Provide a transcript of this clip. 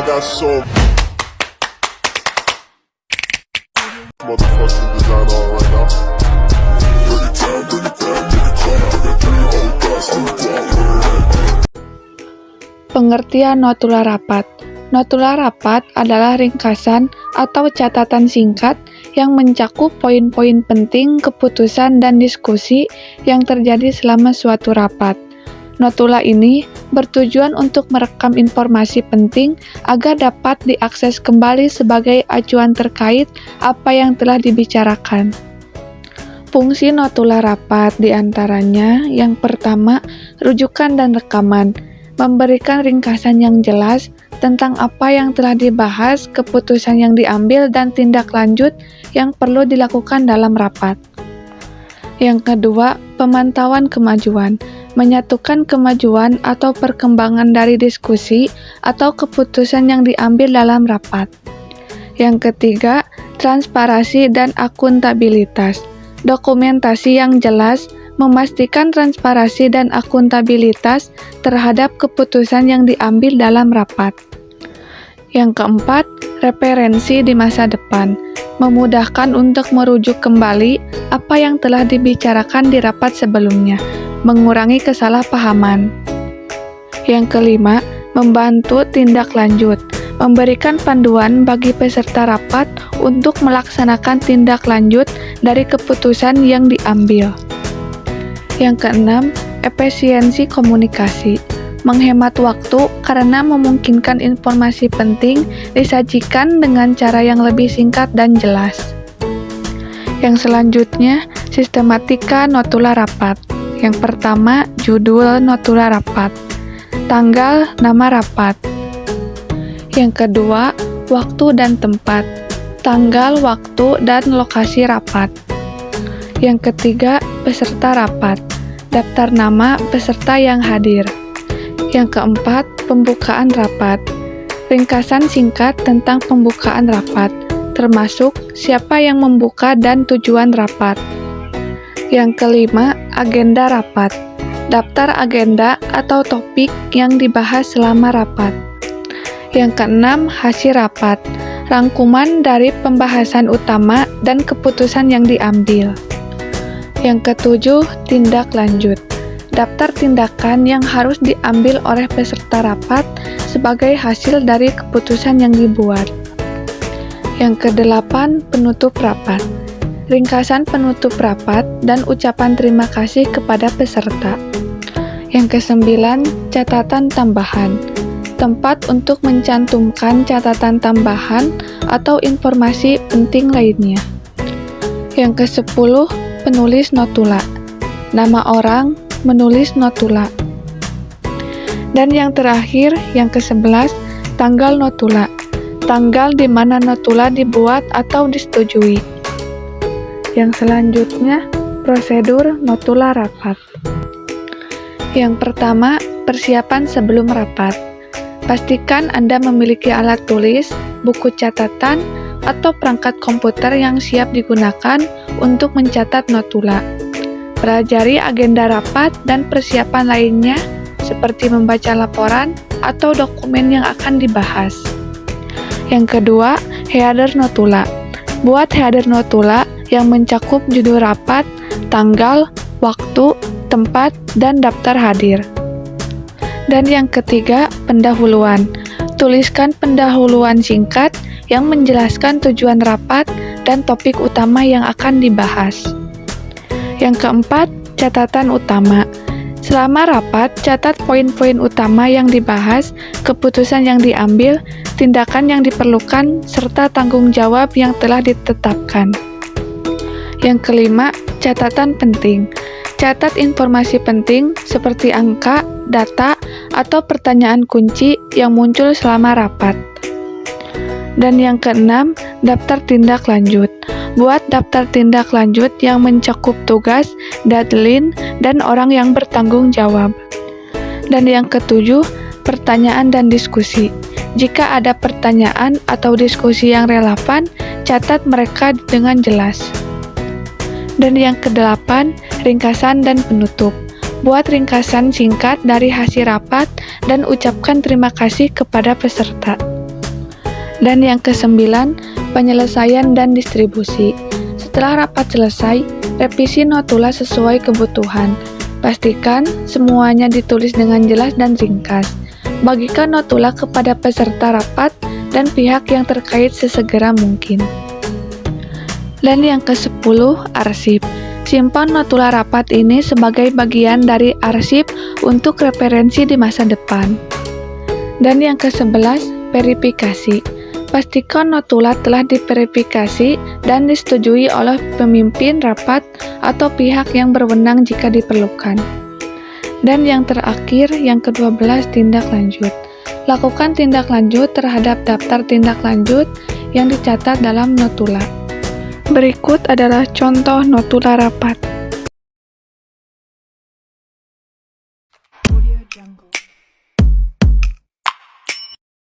got so motherfucking design on right now. Bring it down, bring it down, bring it down. I got 3 whole thoughts to the ground. Pengertian notula rapat. Notula rapat adalah ringkasan atau catatan singkat yang mencakup poin-poin penting, keputusan, dan diskusi yang terjadi selama suatu rapat. Notula ini bertujuan untuk merekam informasi penting agar dapat diakses kembali sebagai acuan terkait apa yang telah dibicarakan. Fungsi notula rapat diantaranya yang pertama, rujukan dan rekaman, memberikan ringkasan yang jelas tentang apa yang telah dibahas, keputusan yang diambil, dan tindak lanjut yang perlu dilakukan dalam rapat. Yang kedua, pemantauan kemajuan, menyatukan kemajuan atau perkembangan dari diskusi atau keputusan yang diambil dalam rapat. Yang ketiga, transparansi dan akuntabilitas, dokumentasi yang jelas, memastikan transparansi dan akuntabilitas terhadap keputusan yang diambil dalam rapat. Yang keempat, referensi di masa depan, memudahkan untuk merujuk kembali apa yang telah dibicarakan di rapat sebelumnya, mengurangi kesalahpahaman. Yang kelima, membantu tindak lanjut, memberikan panduan bagi peserta rapat untuk melaksanakan tindak lanjut dari keputusan yang diambil. Yang keenam, efisiensi komunikasi, menghemat waktu karena memungkinkan informasi penting disajikan dengan cara yang lebih singkat dan jelas. Yang selanjutnya, sistematika notula rapat. Yang pertama, judul notula rapat, tanggal, nama rapat. Yang kedua, waktu dan tempat, tanggal, waktu, dan lokasi rapat. Yang ketiga, peserta rapat, daftar nama peserta yang hadir. Yang keempat, pembukaan rapat, ringkasan singkat tentang pembukaan rapat, termasuk siapa yang membuka dan tujuan rapat. Yang kelima, agenda rapat, daftar agenda atau topik yang dibahas selama rapat. Yang keenam, hasil rapat, rangkuman dari pembahasan utama dan keputusan yang diambil. Yang ketujuh, tindak lanjut, daftar tindakan yang harus diambil oleh peserta rapat sebagai hasil dari keputusan yang dibuat. Yang kedelapan, penutup rapat, ringkasan penutup rapat dan ucapan terima kasih kepada peserta. Yang kesembilan, catatan tambahan, tempat untuk mencantumkan catatan tambahan atau informasi penting lainnya. Yang kesepuluh, penulis notula, nama orang, menulis notula. Dan yang terakhir, yang ke-11, tanggal notula, tanggal di mana notula dibuat atau disetujui. Yang selanjutnya, prosedur notula rapat. Yang pertama, persiapan sebelum rapat. Pastikan Anda memiliki alat tulis, buku catatan, atau perangkat komputer yang siap digunakan untuk mencatat notula. Pelajari agenda rapat dan persiapan lainnya seperti membaca laporan atau dokumen yang akan dibahas. Yang kedua, header notula. Buat header notula yang mencakup judul rapat, tanggal, waktu, tempat, dan daftar hadir. Dan yang ketiga, pendahuluan. Tuliskan pendahuluan singkat yang menjelaskan tujuan rapat dan topik utama yang akan dibahas. Yang keempat, catatan utama. Selama rapat, catat poin-poin utama yang dibahas, keputusan yang diambil, tindakan yang diperlukan, serta tanggung jawab yang telah ditetapkan. Yang kelima, catatan penting. Catat informasi penting seperti angka, data, atau pertanyaan kunci yang muncul selama rapat. Dan yang keenam, daftar tindak lanjut. Buat daftar tindak lanjut yang mencakup tugas, deadline, dan orang yang bertanggung jawab. Dan yang ketujuh, pertanyaan dan diskusi. Jika ada pertanyaan atau diskusi yang relevan, catat mereka dengan jelas. Dan yang kedelapan, ringkasan dan penutup. Buat ringkasan singkat dari hasil rapat dan ucapkan terima kasih kepada peserta. Dan yang kesembilan, penyelesaian dan distribusi. Setelah rapat selesai, revisi notula sesuai kebutuhan. Pastikan semuanya ditulis dengan jelas dan ringkas. Bagikan notula kepada peserta rapat dan pihak yang terkait sesegera mungkin. Dan yang ke-10, arsip. Simpan notula rapat ini sebagai bagian dari arsip untuk referensi di masa depan. Dan yang ke-11, verifikasi. Pastikan notula telah diverifikasi dan disetujui oleh pemimpin rapat atau pihak yang berwenang jika diperlukan. Dan yang terakhir, yang ke-12, tindak lanjut. Lakukan tindak lanjut terhadap daftar tindak lanjut yang dicatat dalam notula. Berikut adalah contoh notula rapat.